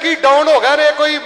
की डाउन हो गए ने, कोई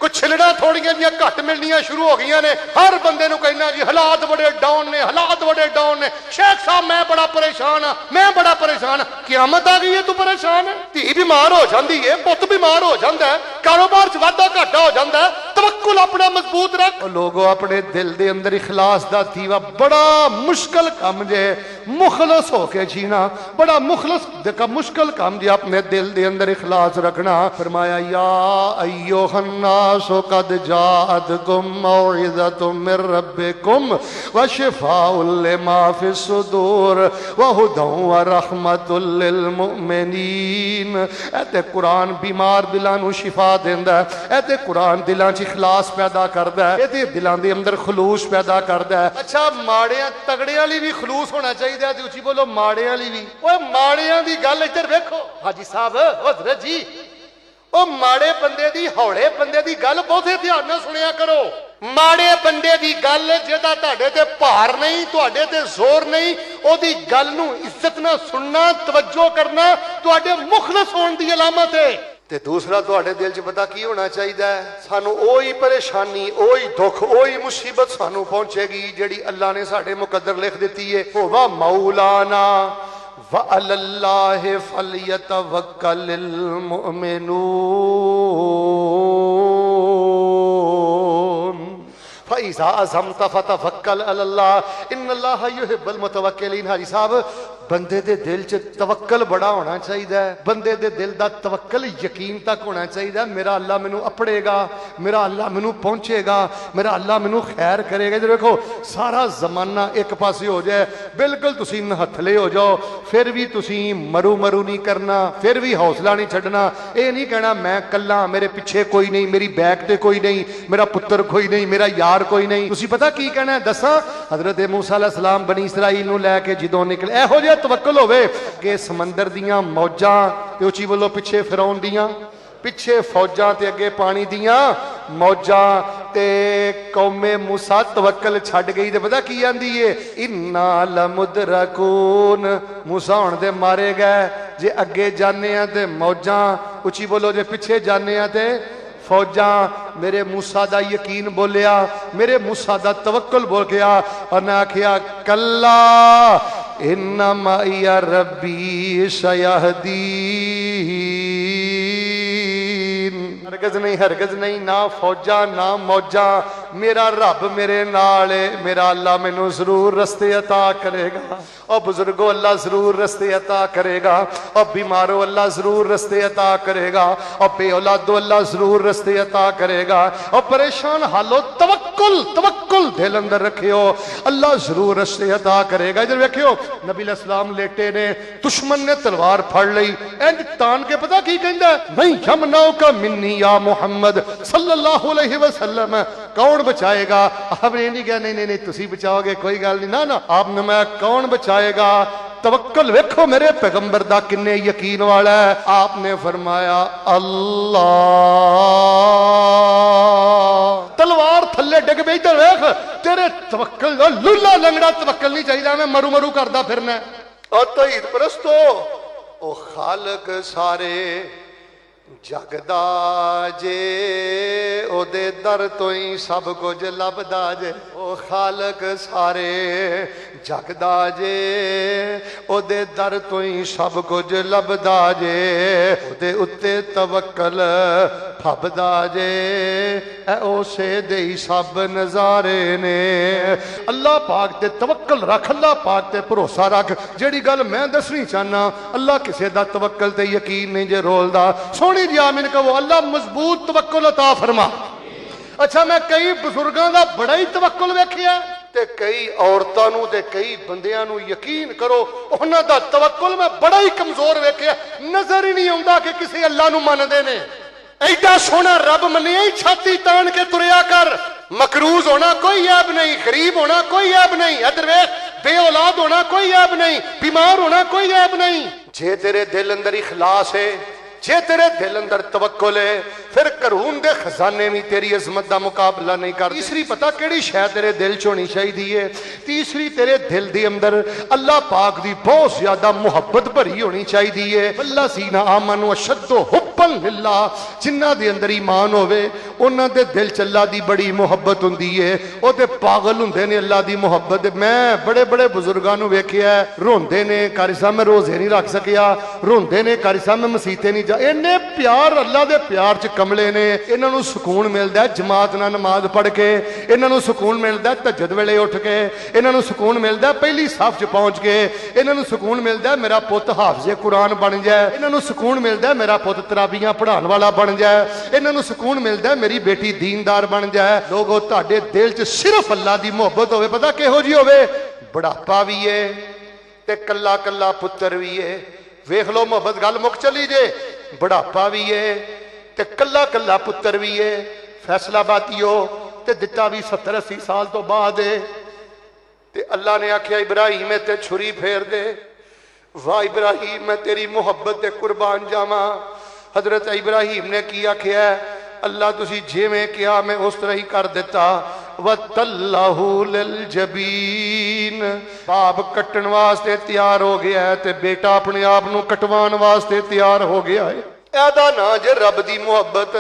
छिलड़ा थोड़ियां जिहियां घट मिलनियां शुरू हो गई ने। हर बंदे नूं कहना जी हालात बड़े डाउन ने, हालात बड़े डाउन ने। शेख साहब मैं बड़ा परेशान हाँ, मैं बड़ा परेशान हाँ। क़यामत आ गई है तू परेशान है? धी बीमार हो जाती है, पुत बीमार हो जाता है, कारोबार च वाधा घाटा हो जाता है, तवक्कुल अपना मजबूत रख। लोगों अपने दिल दे अंदर इखलास दा दीवा बड़ा मुश्किल काम जे, मुखलस होके जीना बड़ा मुश्किल काम जे, अपने दिल दे अंदर इखलास रखना। फरमाया या अय्युहन्नासु कद जाअतकुम मौइज़तुम मिर रब्बिकुम व शिफाउल लिमा फिस सुदूर व हुदन व रहमतुल लिल मुमिनीन। ऐते कुरान बीमार दिलां नूं शिफा देंदा है, ऐते कुरान दिलां च इखलास पैदा करदा है, ऐते दिलां दे अंदर खलूस पैदा करदा है। अच्छा माड़ियां तगड़ियां लई भी खलूस होना चाहिए। उची बोलो माड़ियां लई भी। ओए माड़ियां दी गल इधर वेखो हाजी साहब, हजरत जी, ओ माड़े बंदे दी, हौले बंदे दी गल बहुते ध्यान नाल सुनिया करो। माड़े बंदे दी गल जेदा तुहाडे ते भार नहीं, तुहाडे ते जोर नहीं, ओदी गल नूं इज्जत नाल सुनना, तवज्जो करना तुहाडे मुखलस होण दी अलामत है। ते दूसरा तुहाडे दिल च पता की होना चाहिए, सानू ओही परेशानी, ओही दुख, ओही मुसीबत सानू पहुंचेगी जिहड़ी अल्लाह ने साडे मुकद्दर लिख दित्ती है। होवा मौलाना व अलल्लाहि फलयतवक्कलिल मुमिनून फइज़ा अज़मत फतवक्कल अलल्लाह इन्नल्लाह युहिब्बुल मुतवक्किलीन। हाजी साहब बंदे दे दिल च तवक्कल बड़ा होना चाहिए, बंदे दे दिल दा तवक्कल यकीन तक होना चाहिए। मेरा अल्लाह मैनू अपड़ेगा, मेरा अल्लाह मैनू पहुंचेगा, मेरा अल्लाह मैनू खैर करेगा। जो देखो सारा जमाना एक पासे हो जाए, बिल्कुल तुसी नहथले हो जाओ, फिर भी तुसी मरू नहीं करना, फिर भी हौसला नहीं छड्डना। ये नहीं कहना मैं कल्ला, मेरे पिछे कोई नहीं, मेरी बैक ते कोई नहीं, मेरा पुत्र कोई नहीं, मेरा यार कोई नहीं। तुसी पता की कहना है दसा? हजरत मूसा अलैहिस्सलाम बनी इसराइल नू लैके जदों निकले, एहो जिहा तवक्कल होवे कि समंदर दियां मौजां ते उची बोलो पिछे फिरौन दियां, पिछे फौजां ते अगे पानी दियां मौजां, ते कौमे मूसा तवक्कल छड्ड गई ते पता की आंदी है? इन्ना लमुदरकून। मूसा हुण दे मारे गए, जे अगे जाने आ ते मौजां, उची बोलो जे पिछे जाने आ ते फौजा। मेरे मूसा दा यकीन बोलिया, मेरे मूसा दा तवक्कल बोल गया, और मैं आखिया कल्ला इन्ना माइया रब्बी सयहदीन। हरगज नहीं, ना फौजा ना मौजा, मेरा रब मेरे नाल है, मेरा अल्लाह मैनू जरूर रस्ते अता करेगा। और बुजुर्गो अल्लाह जरूर रस्ते अता करेगा, और बीमारो अल्लाह जरूर रस्ते अता करेगा, और बेऔलादो अल्लाह जरूर रस्ते अता करेगा, और परेशान हालो तवक्कुल दिल अंदर रखियो, अल्लाह जरूर रस्ते अता करेगा। इधर देखियो नबी अलैहिस्सलाम लेटे ने, दुश्मन ने तलवार फड़ लई, इंज तान के पता की कहंदा, नहीं यमनाओ का मिन्नी या मुहम्मद सल्लल्लाहु अलैहि वसल्लम। कौन बचाएगा? आपने नहीं कहा नहीं तुसी बचाओगे, कोई गल नहीं, ना आपने मैं कौन बचाएगा? तवक्कल वेखो मेरे पैगंबर दा किन्ने यकीन वाला है। आपने फरमाया अल्लाह। तलवार थल्ले डिग पई, इधर वेख तेरे तवक्कल लुल्ला लंगड़ा तवक्कल नहीं चाहिए, मैं मरू करदा फिरना। और तौहीद परस्तो ओ खालक सारे जगदा जे, ओदे दर तो ही सब कुछ लभदा जे। ओ खालक सारे जगदा जे, ओदे दर तो ही सब कुछ लभदा जे, ओदे उत्ते तवक्कल फबदा जे, उसे दे ही सब नजारे ने। अल्लाह पाक ते तवक्कल रख, अल्लाह पाक ते भरोसा रख। जेड़ी गल मैं दसनी चाहना, अल्लाह किसी दा तवक्कल ते यकीन नहीं जे रोलदा। सोनी जी आमीन कहो, अल्लाह मजबूत तवक्कुल अता फरमा। अच्छा मैं कई बुजुर्गों का बड़ा ही तवक्कुल वेखिया, ते कई औरतां नूं ते कई बंदियां नूं यकीन करो उन्हां दा तवक्कुल मैं बड़ा ही कमजोर वेखिया। नजर ही नहीं आउंदा कि किसी अल्लाह नूं मनदे ने। ऐडा सोहना रब मनिया ही छाती तान के तुरिया कर। मकरूज होना कोई ऐब नहीं, गरीब होना कोई ऐब नहीं, इधर वेख बेऔलाद होना कोई ऐब नहीं, बीमार होना कोई ऐब नहीं। जे तेरे दिल अंदर इखलास है, जे तेरे दिल अंदर तवक्कुल है, फिर करून दे खजाने भी तेरी अजमत का मुकाबला नहीं कर। तीसरी पता केड़ी शै तेरे दिल च होनी चाहिए? तीसरी तेरे दिल दे अंदर अल्लाह पाक दी बहुत ज्यादा मुहब्बत भरी होनी चाहिए। वल्लज़ीना आमनू अशद्दु हुब्बन हुब्बन लिल्लाह, जिन्हां दे अंदर ईमान होवे उन्हां दे दिल च अल्लाह दी बड़ी मुहब्बत हुंदी है, वो ते पागल हुंदे ने अल्लाह दी मुहब्बत। मैं बड़े बड़े बुजुर्गां नूं वेखिया रोंदे ने, कारी साहब मैं रोजे नहीं रख सकिया, रोंदे ने कारी साहब मैं मसीते नहीं जा। इन्ने प्यार अल्लाह दे प्यार च कमले ने। इन्हां नूं सुकून मिलदा है जमात नाल नमाज पढ़ के, इन्हां नूं सुकून मिलदा है तहज्जुद वेले उठ के, इन्हां नूं सुकून मिलदा है पहली साफ च पहुंच के, इन्हां नूं सुकून मिलदा है मेरा पुत हाफिज़े कुरान बन जाए, इन्हां नूं सुकून मिलदा है मेरा पुत तराबियां पढ़ाने वाला बन जाए, इन्हां नूं सुकून मिलदा है मेरी बेटी दीनदार बन जाए। लोगों तुहाडे दिल च सिर्फ अल्लाह दी मुहब्बत होवे, पता किहो जी होवे, बुढ़ापा भी है ते कल्ला कल्ला पुत्र भी है। वेख लो मुहब्बत, गल मुक चली जे, बुढ़ापा भी है ते कल्ला कल्ला पुत्र भी है। फैसला बातियो ते दिता भी 70-80 साल तो बाद है। ते अल्लाह ने आख्या इब्राहिम ते छुरी फेर दे। वाह इब्राहिम मैं तेरी मुहब्बत ते कुर्बान जावा। हजरत इब्राहिम ने की आख्या, अल्लाह तुसी जिवें किया मैं उस तरह ही कर दिता। वतल्लाहु लिल जबीन, बाप कट्टण वास्ते तैयार हो गया है ते बेटा अपने आप नूं कटवाण वास्ते तैयार हो गया है। ऐदा ना जे रब दी मुहब्बत।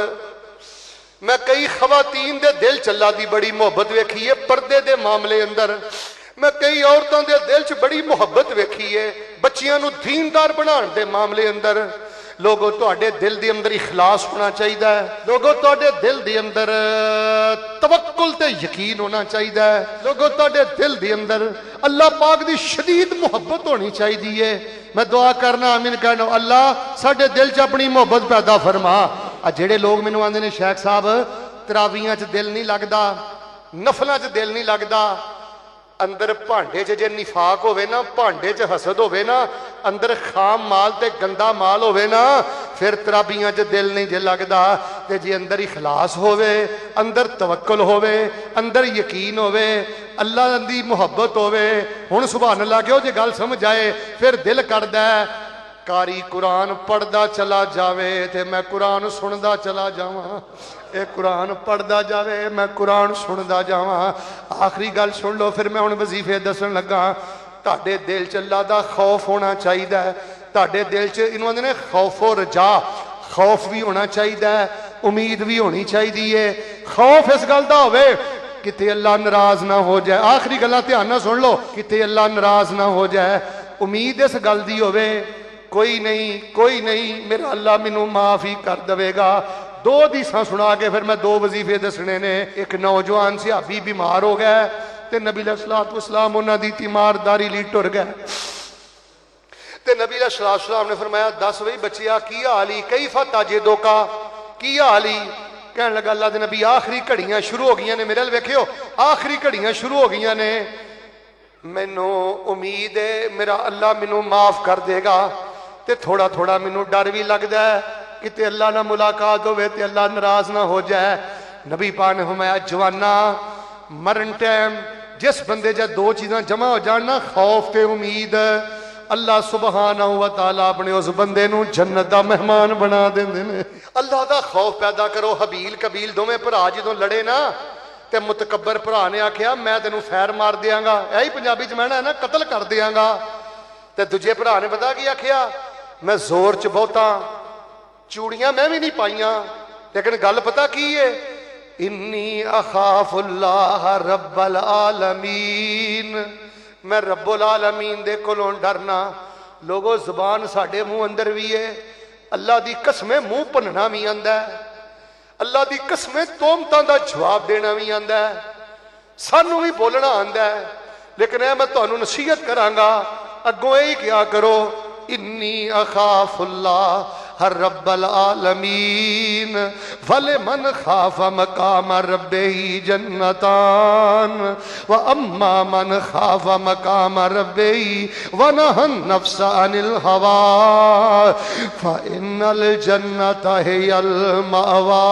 मैं कई खवातीन दे दिल च अल्लाह दी बड़ी मुहब्बत वेखी है पर्दे दे मामले अंदर। मैं कई औरतों दे दिल च बड़ी मुहब्बत वेखी है बच्चियां नूं दीनदार बनाने दे मामले अंदर। लोगों तुहाडे दिल दे अंदर इखलास होना चाहिए। लोगों तुहाडे दिल दे अंदर तवक्कुल ते यकीन होना चाहिए। लोगों तुहाडे दिल दे अंदर अल्लाह पाक दी शदीद मुहब्बत होनी चाहिए। मैं दुआ करना आमीन कहना, अल्लाह साडे दिल च अपनी मुहब्बत पैदा फरमा। आ जेड़े लोग मैनूं आंदे ने शेख साहब तरावियां च दिल नहीं लगदा, नफलां च दिल नहीं लगदा, अंदर भांडे च जे निफाक होवे ना, भांडे च हसद होवे ना, अंदर खाम माल ते गंदा माल होवे ना, फिर तराबियां च दिल नहीं जे लगदा। ते जे अंदर इखलास होवे, अंदर तवक्कुल होवे, अंदर यकीन होवे, अल्लाह दी मुहब्बत होवे, हुण सुभान अल्लाह क्यों जे गल समझ आए, फिर दिल करदा है कारी कुरान पढ़दा चला जावे ते मैं कुरान सुनदा चला जावां। ये कुरान पढ़दा जावे मैं कुरान सुनदा जावां। आखिरी गल सुन लो फिर मैं हुण वजीफे दसन लगा। तुहाडे दिल च अल्लाह दा खौफ होना चाहिए। तुहाडे दिल च इन्हूं आंदे ने खौफो रजा, खौफ भी होना चाहिए, उम्मीद भी होनी चाहिए। खौफ इस गल दा होवे किते अल्लाह नाराज ना हो जाए। आखिरी गल्लां ध्यान नाल सुन लो, किते अल्लाह नाराज ना हो जाए। उम्मीद इस गल दी होवे कोई नहीं मेरा अल्लाह मैनू माफ ही कर देगा। दो हदीसां सुना के फिर मैं दो वजीफे दसने ने। एक नौजवान सहाबी बीमार हो गया ते नबी अलैहिस्सलातु वस्सलाम उन्हां दी तीमारदारी लई टुर गए ते नबी अलैहिस्सलातु वस्सलाम ने फरमाया दस बई बच्चिया की हाल ही, कैफा ताजिदो का, की हाल ही। कहने लगा अल्लाह दे नबी आखिरी घड़ियां शुरू हो गई ने, मेरे अल वेखियो आखिरी घड़ियां शुरू हो गई ने, मैनू उम्मीद है मेरा अल्लाह मैनू माफ कर देगा ते थोड़ा थोड़ा मैनू डर भी लगता है किते अल्लाह ना मुलाकात होवे ते अल्लाह नाराज ना हो जाए। नबी पाक ने फरमाया जवाना मरन टाइम जिस बंदे च दो चीज़ां जमा हो जान ना, खौफ ते उम्मीद, अल्लाह सुबहानहू व तआला अपने उस बंदे नू जन्नत दा मेहमान बना देंदे ने। अल्लाह दा खौफ पैदा करो। हबील कबील दोवें भरा जदों लड़े ना ते मुतकब्बर भरा ने आख्या मैं तेनू फैर मार देंगा, यही पंजाबी च मैना है ना, कतल कर देंगा। ते दूजे भरा ने पता की आख्या, मैं जोर च बहुता, चूड़ियां मैं भी नहीं पाइया, लेकिन गल पता की है, इन्नी अखाफुल्लाह रब्बल आलमीन, मैं रब्बुल आलमीन दे कोलों डरना। लोगों जुबान साडे मुंह अंदर भी है, अल्लाह दी कसमें मुंह भनना भी आंदा है, अल्लाह दी कसमें तोहमतां दा जवाब देना भी आंदा है, सानू भी बोलना आंदा है। लेकिन मैं तुहानू नसीहत करांगा, अगों यही क्या करो, इन्नी अखाफुल्लाह हर रब्बल आलमीन वले मन खाफा मकाम रब्बेही जन्नतान व अम्मा मन खाफा मकाम रब्बेही व नहन नफ्स अनिल हवा फ़इन्नल जन्नत हियल मअवा।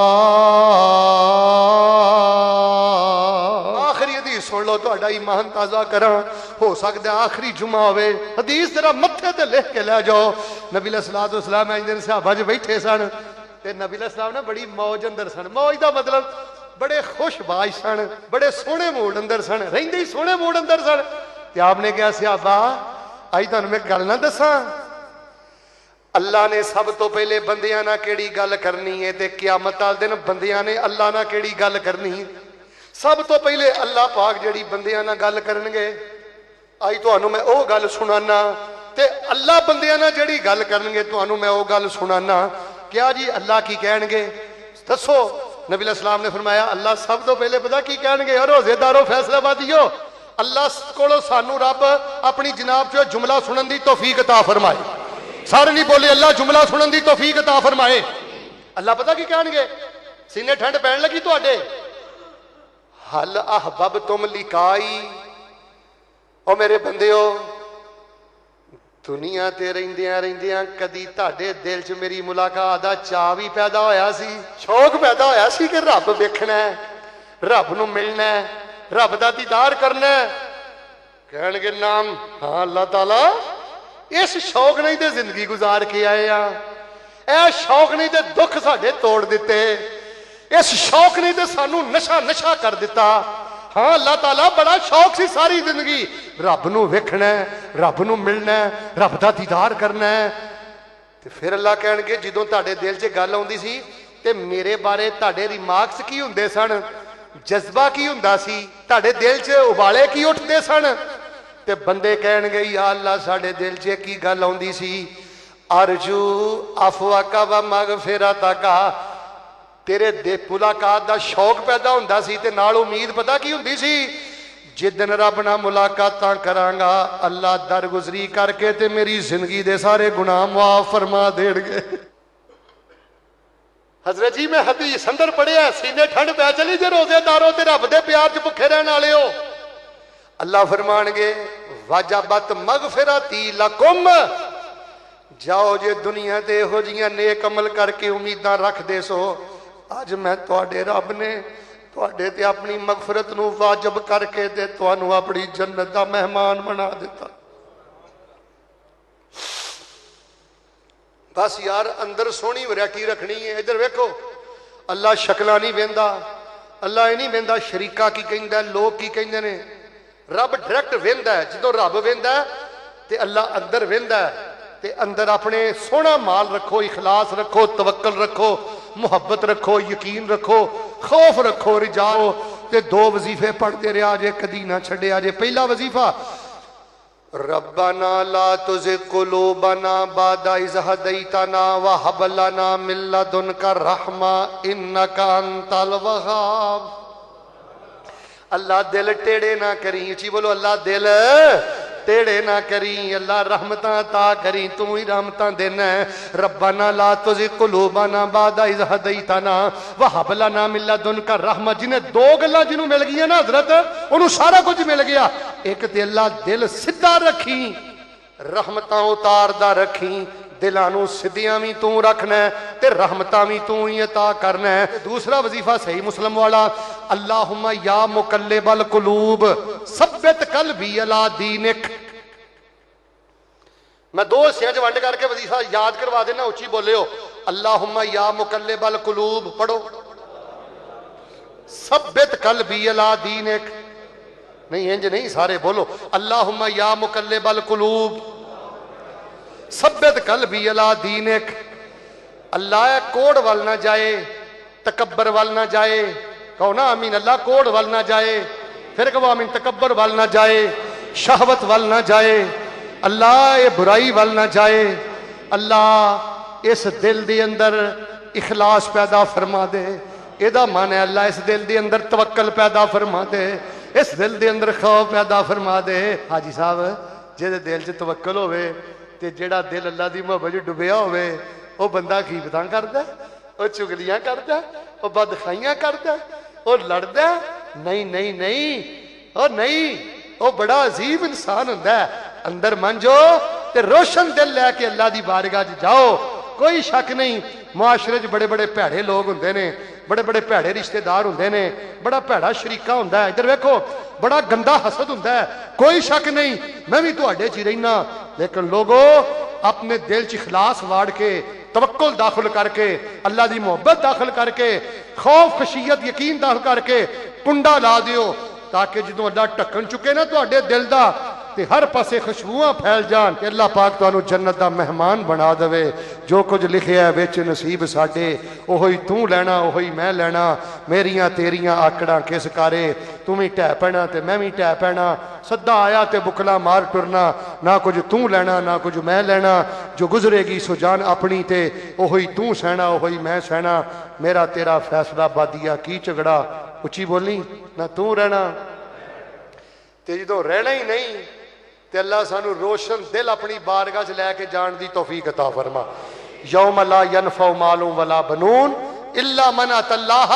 सुन लो तुहाडा ईमान ताज़ा करा। हो सकता है आखिरी जुमा होवे, हदीस जरा मत्थे ते लिख के लै जाओ। नबी अलैहिस्सलातु वस्सलाम इंज दिन सहाबा च बैठे सन ते नबी अलैहिस्सलाम ने बड़ी मौज अंदर सन। मौज दा मतलब बड़े खुशबाज सन, बड़े सोहने मूड अंदर सन, रहिंदे ही सोहने मूड अंदर सन। ते आपने कहा सहाबा अज तुहानू मैं गल ना दसां, अल्लाह ने सब तो पहले बंदियां नाल केड़ी गल करनी है ते क़यामत वाले दिन बंदियां ने अल्लाह नाल केड़ी गल करनी है। सब तो पहले अल्लाह पाक जिहड़ी बंदियां नाल गल करनगे, अज तुहानू मैं ओह गल सुनाना ते अल्लाह बंदियां नाल जिहड़ी गल करनगे तुहानू मैं ओह गल सुनाना। क्या जी अल्लाह की कहणगे दसो? नबी अलैहिस्सलाम ने फरमाया अल्लाह सब तो पहले पता की कहणगे, रोजेदारो फैसलाबादियो, अल्लाह कोलों सानू रब अपनी जनाब चो जुमला सुनन दी तौफीक अता फरमाए। सारे नहीं बोले अल्लाह जुमला सुनन दी तौफीक अता फरमाए। अल्लाह पता की कहणगे, सीने ठंड पैण लगी तुहाडे, हल अहबब तुम लिकाई, ओ मेरे बंदियो दुनिया ते रहिंदियां रहिंदियां कदी तुहाडे दिल च मेरी मुलाकात दा चाह भी पैदा होया सी, शौक पैदा होया सी कि रब वेखना है, रब नूं मिलना है, रब दा दीदार करना है? कहणगे नाम, हाँ अल्लाह ताला इस शौक नहीं ते जिंदगी गुजार के आए आ, ए शौक नहीं ते दुख साडे तोड़ दिते, इस शौक नहीं ते सानू नशा नशा कर दिता। हाँ अल्लाह ताला बड़ा शौक सी सारी जिंदगी रब नूं वेखना है, रब नूं मिलना है, रब दा दीदार करना है। ते फिर अल्लाह कहणगे जदों तुहाडे दिल च गल आउंदी सी ते मेरे बारे तुहाडे रिमार्क्स की हुंदे सन, जज्बा की हुंदा सी, तुहाडे दिल च उबाले की उठदे सन? ते बंदे कहणगे या अल्लाह साडे दिल च की गल आउंदी सी, अरजू अफवाका व मगफिरतका, तेरे दे मुलाकात दा शौक पैदा हुंदा सी ते नाल उम्मीद पता की हुंदी सी, जिदन रब नाल मुलाकातां करांगा अल्लाह दरगुजरी करके ते मेरी जिंदगी दे सारे गुनाह माफ फरमा देणगे। हजरत जी मैं हदीस अंदर पढ़िया, सीने ठंड पै चली जे रोजेदारो ते रब दे प्यार च भुखे रहने वाले हो। अल्लाह फरमानगे वाजबत मगफिरती लकुम, जाओ जे दुनिया ते इहो जिहियां नेक अमल करके उम्मीदां रखदे सो, अज मैं तुहाडे रब ने तुहाडे ते अपनी मगफरत नूं वाजिब करके ते तुहानू अपनी जन्नत दा मेहमान बना दिता। बस यार अंदर सोहनी वैरायटी रखनी है। इधर वेखो अल्लाह शक्लां नहीं वेंदा, अल्लाह ये नहीं वेंदा शरीका की कहिंदा, लोग की कहिंदे ने, रब डायरैक्ट वेंदा है। जो रब वेंदा ते अल्लाह अंदर वेंदा ते अंदर अपने सोहना माल रखो, इखलास रखो, तवक्कल रखो, मुहब्बत रखो, यकीन रखो, खौफ रखो, रिजाओ ते दो वजीफे पढ़ते रहा जे, कदी ना छड्डिया जे। पहला वजीफा रब्बना ला तुज़िग़ क़ुलूबना बअद इज़ हदैतना व हब लना मिन लदुनका रहमा इन्नका अंतल वहाब। अल्लाह दिल टेढ़े ना करी, उची बोलो अल्लाह दिल टेढ़े ना करी, अल्लाह रहमतां अता करी, तू ही रहमतां देना है। रब्बना ला तुज़िग़ क़ुलूबना बअद इज़ हदैतना व हब लना मिन लदुनका रहमा। जिन्हें दो गल्लां जिन्हों मिल गई ना हजरत, उन्होंने सारा कुछ मिल गया। एक ते अल्लाह दिल सीधा रखी, रहमतां उतारदा रखी, दिलां नूं सिद्धियां भी तू रखना है ते रहमतां भी तू ही अता करना है। दूसरा वजीफा सही मुस्लिम वाला, अल्लाहुम्मा या मुकल्लिबल कुलूब सब्बित कल्बी अला दीनिक। मैं दो हिस्सियां च वंड करके वजीफा याद करवा देना, उच्ची बोलियो अल्लाहुम्मा या मुकल्लिबल कुलूब, पढ़ो सब्बित कल्बी अला दीनिक। नहीं इंज नहीं, सारे बोलो अल्लाहुम्मा या मुकल्लिबल कुलूब सब्बित कल्बी अला दीनिक। अल्लाह कोड़ वल ना जाए, तकब्बर वल ना जाए, कहो ना आमीन। अल्लाह कोड़ वल ना जाए, फिर कहो आमीन। तकब्बर वल ना जाए, शहवत वल ना जाए, अल्लाह ये बुराई वल ना जाए। अल्लाह इस दिल दे अंदर इखलास पैदा फरमा दे। एदा मन है अल्लाह इस दिल दे अंदर तवक्कल पैदा फरमा दे, इस दिल दे अंदर खौफ पैदा फरमा दे। हाजी साहब जिहदे दिल च तवक्कल होवे ते जेड़ा दिल अल्लाह दी मोहब्बत च डुबिया होवे, वो बंदा कीमतां करदा, वो चुगलियां करदा, वो बदखाइयां करदा, वो लड़दा नहीं नहीं नहीं, वो नहीं, वो बड़ा अजीब इंसान हुंदा है। अंदर मन जो ते रोशन दिल लैके अल्लाह दी बारगाह च जाओ। कोई शक नहीं मुआशरे च बड़े बड़े भैड़े लोग हुंदे ने, बड़े बड़े भैड़े रिश्तेदार हुंदे ने, बड़ा भैड़ा शरीका हुंदा है। इधर वेखो बड़ा गंदा हसद हुंदा है, कोई शक नहीं मैं भी तुहाडे च ही रहना। लेकिन लोगो अपने दिल च इखलास वाड़ के, तवक्कुल दाखिल करके, अल्लाह दी मोहब्बत दाखिल करके, खौफ खशियत यकीन दाखिल करके कुंडा ला दियो, ताकि जो अल्लाह ढक्कन चुके ना तुहाडे दिल दा, ते हर पासे खुशबूआं फैल जान कि अल्लाह पाक तुहानू जन्नत दा मेहमान बना देवे। जो कुछ लिखिया विच नसीब साडे ओही तू लैना ओही मैं लैना। मेरियां तेरियां आकड़ां किस कारे, तू भी ढह पैना ते मैं भी ढह पैना। सद्दा आया ते बुकला मार टुरना, ना कुछ तू लैना ना कुछ मैं लैना। जो गुजरेगी सो जान अपनी ते ओही तू सहना ओही मैं सहना। मेरा तेरा फैसला बादिया की झगड़ा, उची बोली ना तू रहना ते जो रहना ही नहीं ते अल्लाह सानू रोशन दिल अपनी बारगाह च लैके जान दी तौफीक अता फरमा। यौम ला यनफउ मालुन वला बनून इल्ला मन अतल्लाह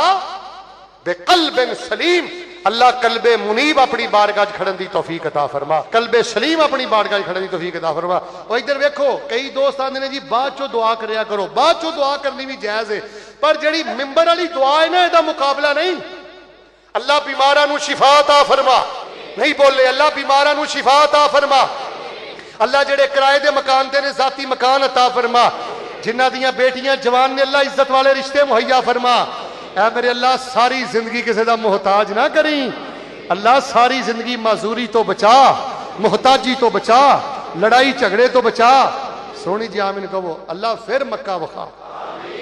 बिक़ल्बिन सलीम। अल्लाह कल्बे मुनीब अपनी बारगाह च खड़न दी तौफीक अता फरमा। कल्बे सलीम अपनी बारगाह च खड़न दी तौफीक अता फरमा। और इधर वेखो कई दोस्त आंदे ने जी बाद चो दुआ करया करो, बाद चो दुआ करनी भी जायज है, पर जेड़ी मिंबर वाली दुआ है ना इहदा मुकाबला नहीं। अल्लाह बीमारां नू शिफा अता फरमा, नहीं बोले अल्लाह बीमारां नू शिफा अता फरमा। अल्लाह जेड़े किराए दे मकान दे ने जाती मकान अता फरमा। जिन्हां दियां बेटियां जवान ने अल्लाह इज्जत वाले रिश्ते मुहैया फरमा। ऐ मेरे अल्लाह सारी जिंदगी किसी का मुहताज ना करी। अल्लाह सारी जिंदगी माजूरी तो बचा, मुहताजी तो बचा, लड़ाई झगड़े तो बचा। सोनी जी आमीन कहो। अल्लाह फिर मक्का वखा।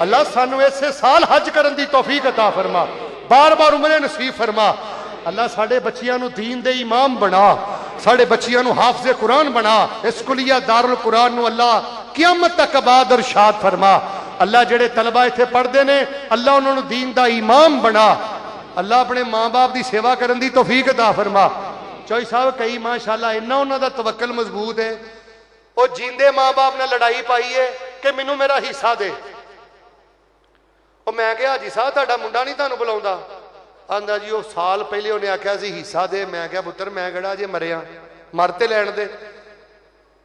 अल्लाह सानू इसे साल हज करन दी तौफीक अता फरमा, बार बार उमरे नसीब फरमा। अल्लाह साडे बच्चियां नू दीन दे इमाम बना, साडे बच्चियां नू हाफिज़े कुरान बना। इस कुलिया दारुल कुरान नू अल्लाह क़यामत तक आबाद इरशाद फरमा। अल्लाह जेड़े तलबा इत्थे पढ़दे ने अल्लाह उन्होंने दीन दा इमाम बना। अल्लाह अपने माँ बाप की सेवा करन दी तौफीक अता फरमा। चौई साहब कई माशाअल्लाह इन्ना उन्हां दा तवक्कल मजबूत है, वो जींदे माँ बाप ने लड़ाई पाई है कि मैनू मेरा हिस्सा दे। मैं क्या हाजी साहब तुहाडा मुंडा नहीं तुहानू बुलाउंदा? आंदा जी वो साल पहले उन्हें आख्या सी हिस्सा दे। मैं क्या पुत्र मैं किहड़ा जे मरिया, मर ते लैण दे।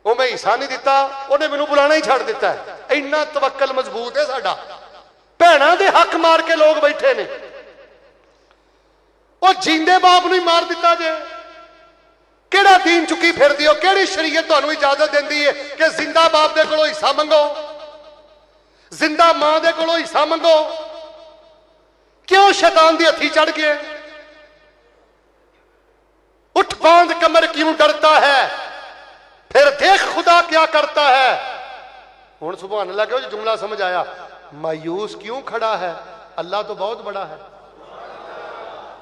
वो मैं हिस्सा नहीं दिता, उन्हें मैनू बुलाना ही छड़ दिता है। इन्ना तवक्कल मजबूत है साडा। भैणां दे हक मार के लोग बैठे ने, वो जींदे बाप नूं ही मार दिता जे। किहड़ा दीन चुकी फिरदी हो? किहड़ी शरीयत तुहानू इजाजत देंदी है कि जिंदा बाप दे कोलों हिस्सा मंगो, जिंदा मां दे कोलों हिस्सा मंगो? क्यों शैतान दी हथी चढ़ गए? उठ बांध कमर क्यों डरता है, फिर देख खुदा क्या करता है। हुण सुभान अल्लाह कहो, जुमला समझ आया। मायूस क्यों खड़ा है, अल्लाह तो बहुत बड़ा है।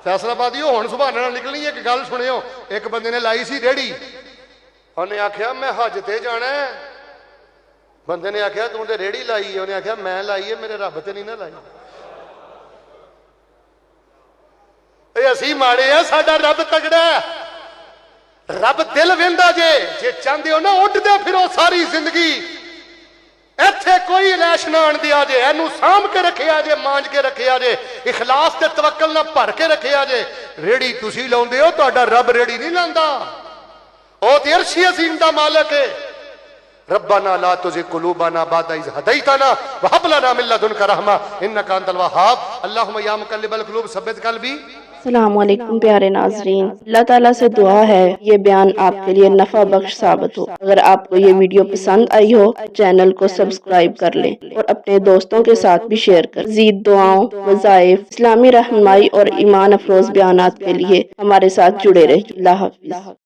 फैसलाबादी हुण सुभान अल्लाह निकलनी। एक गल सुनियो, एक बंदे ने लाई सी रेहड़ी, उन्हें आख्या मैं हज ते जाना है। बंदे ने आख्या तू तो रेहड़ी लाई है, उन्हें आख्या मैं लाई है, मेरे रब ते नहीं ना लाई। असी माड़े आ, साडा रब तगड़ा है। रब दिल वेंदा जे चाहते हो ना उड्डदे फिरो सारी जिंदगी। इत्थे कोई लैश ना आन दिया जे, एनू साम के रखिया जे, मांझ के रखिया जे, इखलास ते तवक्कल ना भर के रखिया जे। रेहड़ी तुसी लाउंदे हो, तुहाडा रब रेहड़ी नहीं लांदा। ओ ते अर्शी अज़ीम दा मालिक है। रब्बना ला तुज़िग़ क़ुलूबना बअद इज़ हदैतना व हब लना मिन लदुनका रहमा इन्नका अंतल वहाब। अल्लाहुम्मा या मुक़ल्लिबल क़ुलूब सब्बित क़ल्बी। अस्सलामुअलैकुम प्यारे नाजरीन, अल्लाह ताला से दुआ है ये बयान आपके लिए नफा बख्श साबित हो। अगर आपको ये वीडियो पसंद आई हो तो चैनल को सब्सक्राइब कर लें और अपने दोस्तों के साथ भी शेयर कर। मज़ीद दुआओं, वज़ाइफ, इस्लामी रहनुमाई और ईमान अफरोज बयानात के लिए हमारे साथ जुड़े रहिए। अल्लाह हाफ़िज़।